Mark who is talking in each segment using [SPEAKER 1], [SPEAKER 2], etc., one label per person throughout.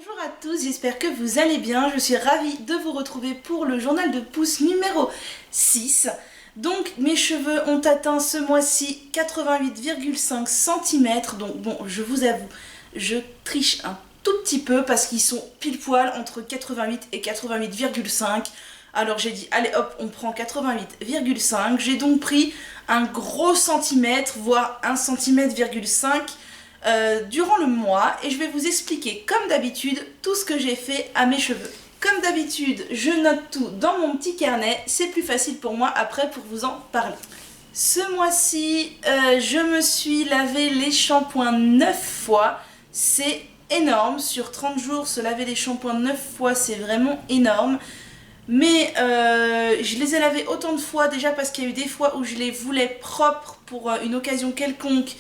[SPEAKER 1] Bonjour à tous, j'espère que vous allez bien. Je suis ravie de vous retrouver pour le journal de pouce numéro 6. Donc mes cheveux ont atteint ce mois-ci 88,5 cm. Donc bon, je vous avoue, je triche un tout petit peu parce qu'ils sont pile poil entre 88 et 88,5. Alors j'ai dit allez hop, on prend 88,5. J'ai donc pris un gros centimètre, voire 1,5 cm durant le mois, et je vais vous expliquer comme d'habitude tout ce que j'ai fait à mes cheveux. Comme d'habitude, je note tout dans mon petit carnet, c'est plus facile pour moi après pour vous en parler. Ce mois-ci, je me suis lavé les shampoings 9 fois, c'est énorme. Sur 30 jours, se laver les shampoings 9 fois, c'est vraiment énorme. Mais je les ai lavés autant de fois déjà parce qu'il y a eu des fois où je les voulais propres pour une occasion quelconque.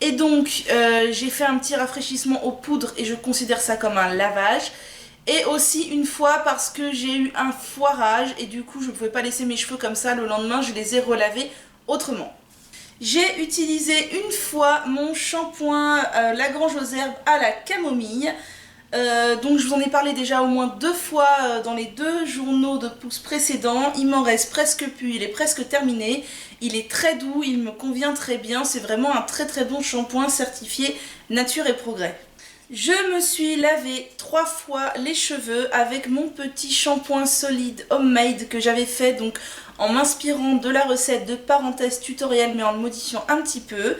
[SPEAKER 1] Et donc j'ai fait un petit rafraîchissement aux poudres et je considère ça comme un lavage. Et aussi une fois parce que j'ai eu un foirage et du coup je ne pouvais pas laisser mes cheveux comme ça, le lendemain je les ai relavés autrement. J'ai utilisé une fois mon shampoing Lagrange aux herbes à la camomille. Donc je vous en ai parlé déjà au moins 2 fois dans les 2 journaux de pouce précédents. Il m'en reste presque plus, il est presque terminé. Il est très doux, il me convient très bien. C'est vraiment un très très bon shampoing certifié Nature et Progrès. Je me suis lavé 3 fois les cheveux avec mon petit shampoing solide homemade que j'avais fait donc en m'inspirant de la recette de parenthèse tutoriel mais en le modifiant un petit peu.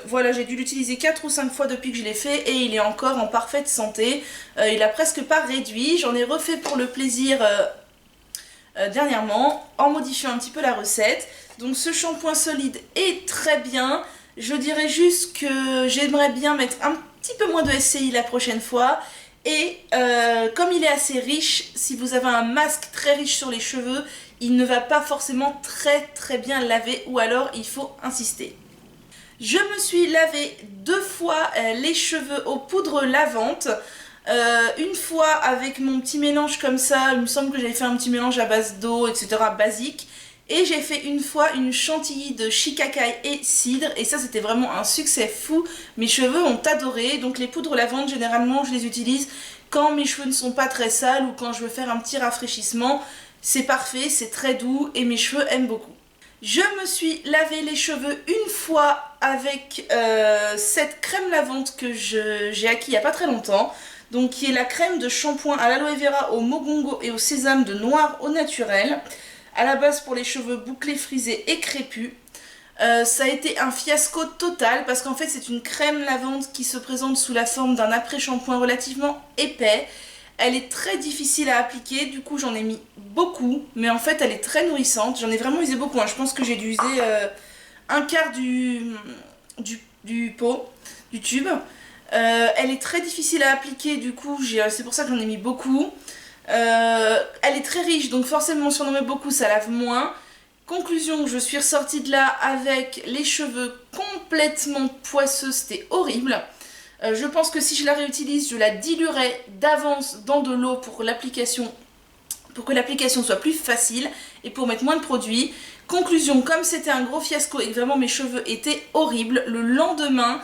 [SPEAKER 1] Voilà, j'ai dû l'utiliser 4 ou 5 fois depuis que je l'ai fait et il est encore en parfaite santé. Il a presque pas réduit, j'en ai refait pour le plaisir dernièrement en modifiant un petit peu la recette. Donc ce shampoing solide est très bien. Je dirais juste que j'aimerais bien mettre un petit peu moins de SCI la prochaine fois. Et comme il est assez riche, si vous avez un masque très riche sur les cheveux, il ne va pas forcément très bien laver ou alors il faut insister. Je me suis lavé 2 fois les cheveux aux poudres lavantes. Une fois avec mon petit mélange comme ça, il me semble que j'avais fait un petit mélange à base d'eau, etc. basique. Et j'ai fait une fois une chantilly de shikakai et cidre et ça c'était vraiment un succès fou. Mes cheveux ont adoré, donc les poudres lavantes généralement je les utilise quand mes cheveux ne sont pas très sales ou quand je veux faire un petit rafraîchissement. C'est parfait, c'est très doux et mes cheveux aiment beaucoup. Je me suis lavé les cheveux une fois avec cette crème lavante que j'ai acquis il n'y a pas très longtemps. Donc qui est la crème de shampoing à l'aloe vera, au mogongo et au sésame de noir au naturel. À la base pour les cheveux bouclés, frisés et crépus. Ça a été un fiasco total parce qu'en fait c'est une crème lavante qui se présente sous la forme d'un après-shampoing relativement épais. Elle est très difficile à appliquer, du coup j'en ai mis beaucoup, mais en fait elle est très nourrissante. J'en ai vraiment usé beaucoup, hein. Je pense que j'ai dû user un quart du pot, du tube. Elle est très difficile à appliquer, du coup c'est pour ça que j'en ai mis beaucoup. Elle est très riche, donc forcément si on en met beaucoup ça lave moins. Conclusion, je suis ressortie de là avec les cheveux complètement poisseux, c'était horrible. Je pense que si je la réutilise, je la diluerai d'avance dans de l'eau pour que l'application soit plus facile et pour mettre moins de produits. Conclusion, comme c'était un gros fiasco et que vraiment mes cheveux étaient horribles, le lendemain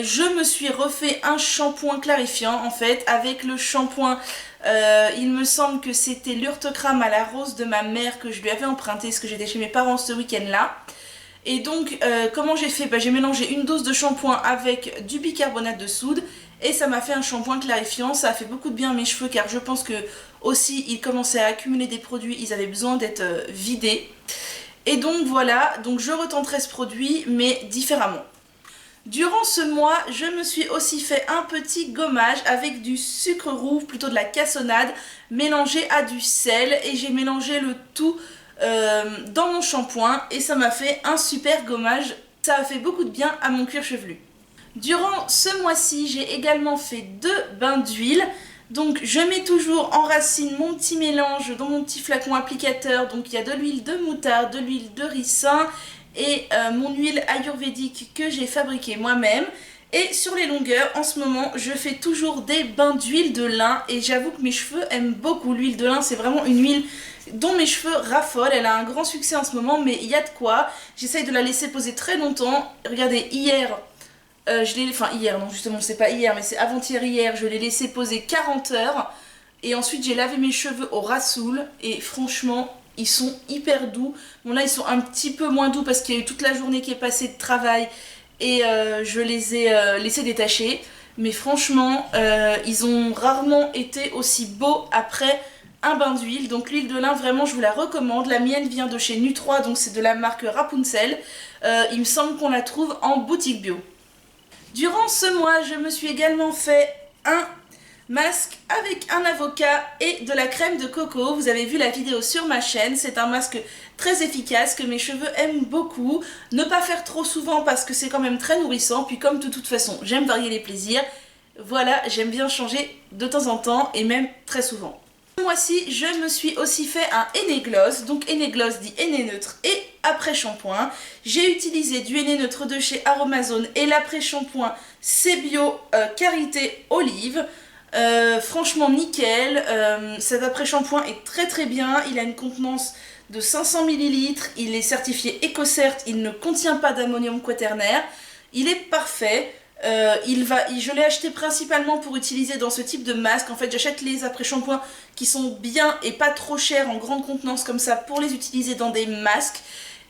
[SPEAKER 1] je me suis refait un shampoing clarifiant en fait avec le shampoing, il me semble que c'était l'Urtecrame à la rose de ma mère que je lui avais emprunté parce que j'étais chez mes parents ce week-end là. Et donc comment j'ai fait, j'ai mélangé une dose de shampoing avec du bicarbonate de soude et ça m'a fait un shampoing clarifiant. Ça a fait beaucoup de bien à mes cheveux car je pense que aussi ils commençaient à accumuler des produits, ils avaient besoin d'être vidés. Et donc voilà, donc je retenterai ce produit mais différemment. Durant ce mois, je me suis aussi fait un petit gommage avec du sucre roux, plutôt de la cassonade, mélangé à du sel. Et j'ai mélangé le tout dans mon shampoing et ça m'a fait un super gommage. Ça a fait beaucoup de bien à mon cuir chevelu. Durant ce mois-ci, j'ai également fait 2 bains d'huile. Donc je mets toujours en racine mon petit mélange dans mon petit flacon applicateur. Donc il y a de l'huile de moutarde, de l'huile de ricin et mon huile ayurvédique que j'ai fabriquée moi-même. Et sur les longueurs, en ce moment, je fais toujours des bains d'huile de lin et j'avoue que mes cheveux aiment beaucoup l'huile de lin. C'est vraiment une huile dont mes cheveux raffolent. Elle a un grand succès en ce moment, mais il y a de quoi. J'essaye de la laisser poser très longtemps. Regardez, hier, enfin hier, non justement c'est pas hier, mais c'est avant-hier hier, je l'ai laissé poser 40 heures. Et ensuite j'ai lavé mes cheveux au rassoul et franchement ils sont hyper doux. Bon là ils sont un petit peu moins doux parce qu'il y a eu toute la journée qui est passée de travail et je les ai laissés détacher. Mais franchement ils ont rarement été aussi beaux après un bain d'huile. Donc l'huile de lin vraiment je vous la recommande. La mienne vient de chez Nu3, donc c'est de la marque Rapunzel. Il me semble qu'on la trouve en boutique bio. Durant ce mois je me suis également fait un masque avec un avocat et de la crème de coco. Vous avez vu la vidéo sur ma chaîne, c'est un masque très efficace que mes cheveux aiment beaucoup. Ne pas faire trop souvent parce que c'est quand même très nourrissant, puis comme de toute façon j'aime varier les plaisirs, voilà, j'aime bien changer de temps en temps et même très souvent. Ce mois-ci, je me suis aussi fait un henné gloss, donc henné gloss dit henné neutre et après shampoing. J'ai utilisé du henné neutre de chez Aromazone et l'après shampoing c'est bio Karité Olive. Franchement nickel, cet après shampoing est très bien, il a une contenance de 500 ml, il est certifié EcoCert, il ne contient pas d'ammonium quaternaire, il est parfait. Je l'ai acheté principalement pour utiliser dans ce type de masque. En fait j'achète les après shampoings qui sont bien et pas trop chers en grande contenance comme ça pour les utiliser dans des masques.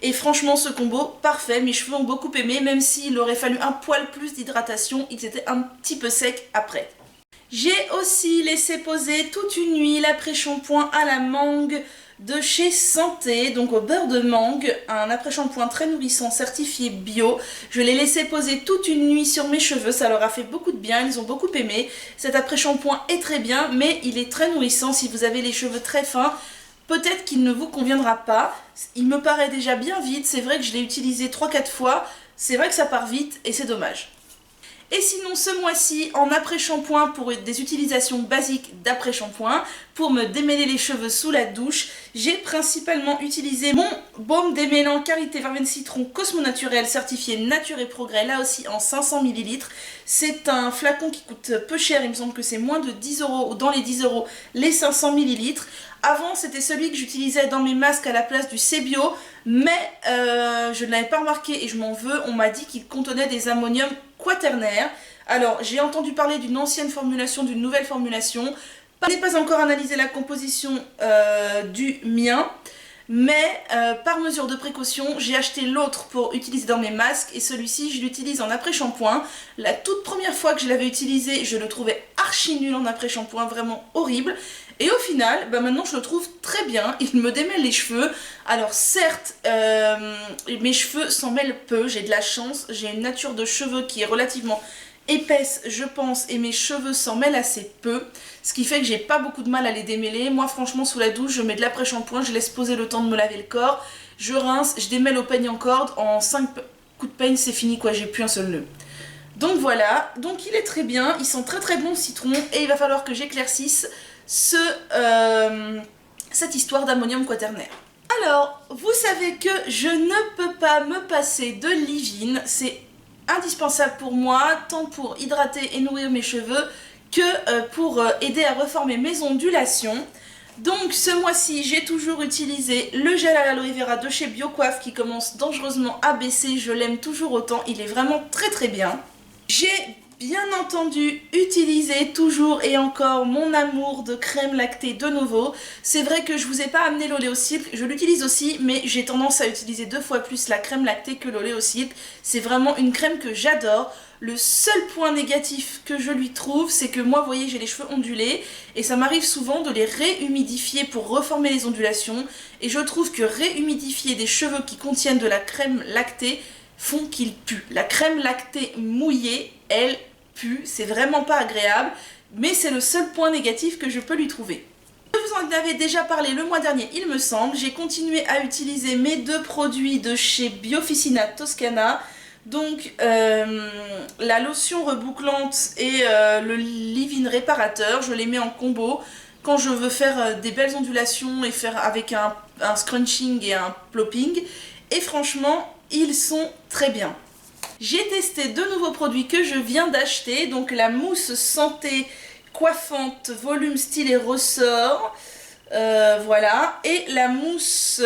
[SPEAKER 1] Et franchement ce combo parfait, mes cheveux ont beaucoup aimé même s'il aurait fallu un poil plus d'hydratation, ils étaient un petit peu secs après. J'ai aussi laissé poser toute une nuit l'après-shampoing à la mangue de chez Santé, donc au beurre de mangue, un après-shampoing très nourrissant certifié bio. Je l'ai laissé poser toute une nuit sur mes cheveux, ça leur a fait beaucoup de bien, ils ont beaucoup aimé. Cet après-shampoing est très bien, mais il est très nourrissant si vous avez les cheveux très fins. Peut-être qu'il ne vous conviendra pas, il me paraît déjà bien vite, c'est vrai que je l'ai utilisé 3-4 fois, c'est vrai que ça part vite et c'est dommage. Et sinon ce mois-ci, en après-shampoing pour des utilisations basiques d'après-shampoing, pour me démêler les cheveux sous la douche, j'ai principalement utilisé mon baume démêlant Karité Verveine Citron Cosmo Naturel certifié Nature et Progrès, là aussi en 500 ml. C'est un flacon qui coûte peu cher, il me semble que c'est moins de 10 € ou dans les 10 € les 500 ml. Avant c'était celui que j'utilisais dans mes masques à la place du C-Bio, mais je ne l'avais pas remarqué et je m'en veux, on m'a dit qu'il contenait des ammoniums quaternaires. Alors j'ai entendu parler d'une ancienne formulation, d'une nouvelle formulation. Je n'ai pas encore analysé la composition du mien, mais par mesure de précaution, j'ai acheté l'autre pour utiliser dans mes masques et celui-ci je l'utilise en après-shampoing. La toute première fois que je l'avais utilisé, je le trouvais archi nul en après-shampoing, vraiment horrible. Et au final, maintenant je le trouve très bien, il me démêle les cheveux. Alors certes, mes cheveux s'en mêlent peu, j'ai de la chance, j'ai une nature de cheveux qui est relativement épaisse je pense et mes cheveux s'en mêlent assez peu, ce qui fait que j'ai pas beaucoup de mal à les démêler. Moi franchement sous la douche je mets de l'après-shampoing, je laisse poser le temps de me laver le corps, je rince, je démêle au peigne en corde, en 5 coups de peigne c'est fini quoi, j'ai plus un seul nœud. Donc voilà, donc il est très bien, il sent très bon le citron et il va falloir que j'éclaircisse cette histoire d'ammonium quaternaire. Alors, vous savez que je ne peux pas me passer de Leave-In, c'est indispensable pour moi, tant pour hydrater et nourrir mes cheveux que pour aider à reformer mes ondulations. Donc ce mois-ci, j'ai toujours utilisé le gel à l'aloe vera de chez Biocoiffe qui commence dangereusement à baisser, je l'aime toujours autant, il est vraiment très bien. J'ai bien entendu utilisé toujours et encore mon amour de crème lactée de Novo. C'est vrai que je vous ai pas amené l'oléosilk, je l'utilise aussi mais j'ai tendance à utiliser 2 fois plus la crème lactée que l'oléosilk. C'est vraiment une crème que j'adore. Le seul point négatif que je lui trouve, c'est que moi, vous voyez, j'ai les cheveux ondulés et ça m'arrive souvent de les réhumidifier pour reformer les ondulations et je trouve que réhumidifier des cheveux qui contiennent de la crème lactée font qu'ils puent. La crème lactée mouillée, elle pue, c'est vraiment pas agréable, mais c'est le seul point négatif que je peux lui trouver. Je vous en avais déjà parlé le mois dernier, il me semble. J'ai continué à utiliser mes 2 produits de chez Biofficina Toscana, donc la lotion rebouclante et le leave-in réparateur. Je les mets en combo quand je veux faire des belles ondulations et faire avec un scrunching et un plopping, et franchement ils sont très bien. J'ai testé 2 nouveaux produits que je viens d'acheter, donc la mousse santé coiffante volume style et ressort, voilà, et la mousse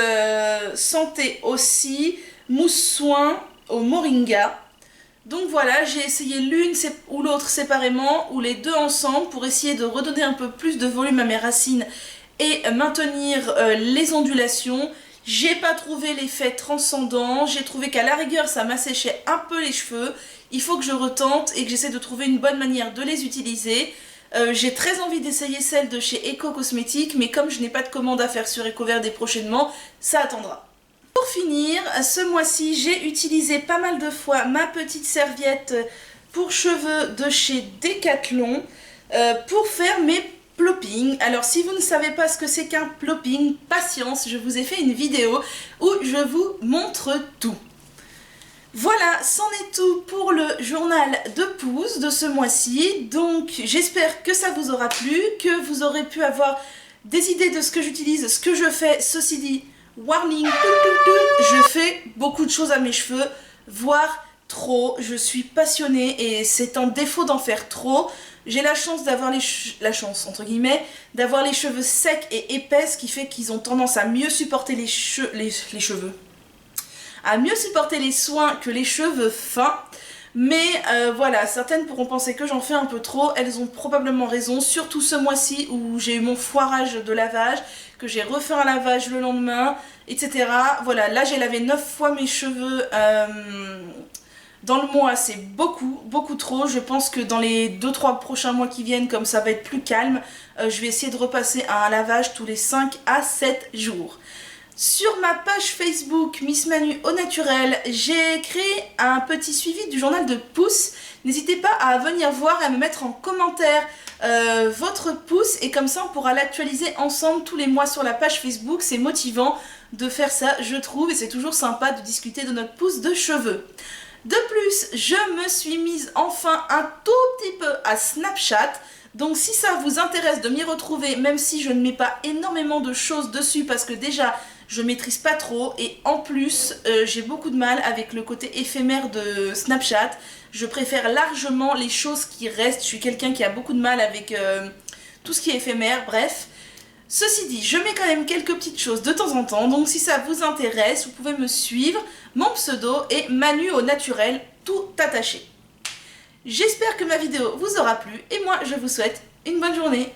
[SPEAKER 1] santé aussi, mousse soin au moringa. Donc voilà, j'ai essayé l'une ou l'autre séparément ou les deux ensemble pour essayer de redonner un peu plus de volume à mes racines et maintenir les ondulations. J'ai pas trouvé l'effet transcendant, j'ai trouvé qu'à la rigueur ça m'asséchait un peu les cheveux. Il faut que je retente et que j'essaie de trouver une bonne manière de les utiliser. J'ai très envie d'essayer celle de chez Eco Cosmétiques, mais comme je n'ai pas de commande à faire sur EcoVerde prochainement, ça attendra. Pour finir, ce mois-ci, j'ai utilisé pas mal de fois ma petite serviette pour cheveux de chez Decathlon pour faire mes plopping. Alors si vous ne savez pas ce que c'est qu'un plopping, patience, je vous ai fait une vidéo où je vous montre tout. Voilà, c'en est tout pour le journal de pouce de ce mois-ci. Donc j'espère que ça vous aura plu, que vous aurez pu avoir des idées de ce que j'utilise, ce que je fais. Ceci dit, warning, je fais beaucoup de choses à mes cheveux, voire trop. Je suis passionnée et c'est un défaut d'en faire trop. J'ai la chance d'avoir entre guillemets, d'avoir les cheveux secs et épais, ce qui fait qu'ils ont tendance à mieux supporter les cheveux, à mieux supporter les soins que les cheveux fins. Mais voilà, certaines pourront penser que j'en fais un peu trop, elles ont probablement raison, surtout ce mois-ci où j'ai eu mon foirage de lavage, que j'ai refait un lavage le lendemain, etc. Voilà, là j'ai lavé 9 fois mes cheveux dans le mois, c'est beaucoup trop. Je pense que dans les 2-3 prochains mois qui viennent, comme ça va être plus calme, je vais essayer de repasser à un lavage tous les 5 à 7 jours. Sur ma page Facebook Miss Manu au naturel, j'ai créé un petit suivi du journal de pouce. N'hésitez pas à venir voir et à me mettre en commentaire votre pouce et comme ça on pourra l'actualiser ensemble tous les mois sur la page Facebook. C'est motivant de faire ça, je trouve, et c'est toujours sympa de discuter de notre pouce de cheveux. De plus, je me suis mise enfin un tout petit peu à Snapchat. Donc si ça vous intéresse de m'y retrouver, même si je ne mets pas énormément de choses dessus parce que déjà je maîtrise pas trop et en plus j'ai beaucoup de mal avec le côté éphémère de Snapchat. Je préfère largement les choses qui restent. Je suis quelqu'un qui a beaucoup de mal avec tout ce qui est éphémère, bref. Ceci dit, je mets quand même quelques petites choses de temps en temps, donc si ça vous intéresse, vous pouvez me suivre. Mon pseudo est Manu au naturel, tout attaché. J'espère que ma vidéo vous aura plu et moi je vous souhaite une bonne journée.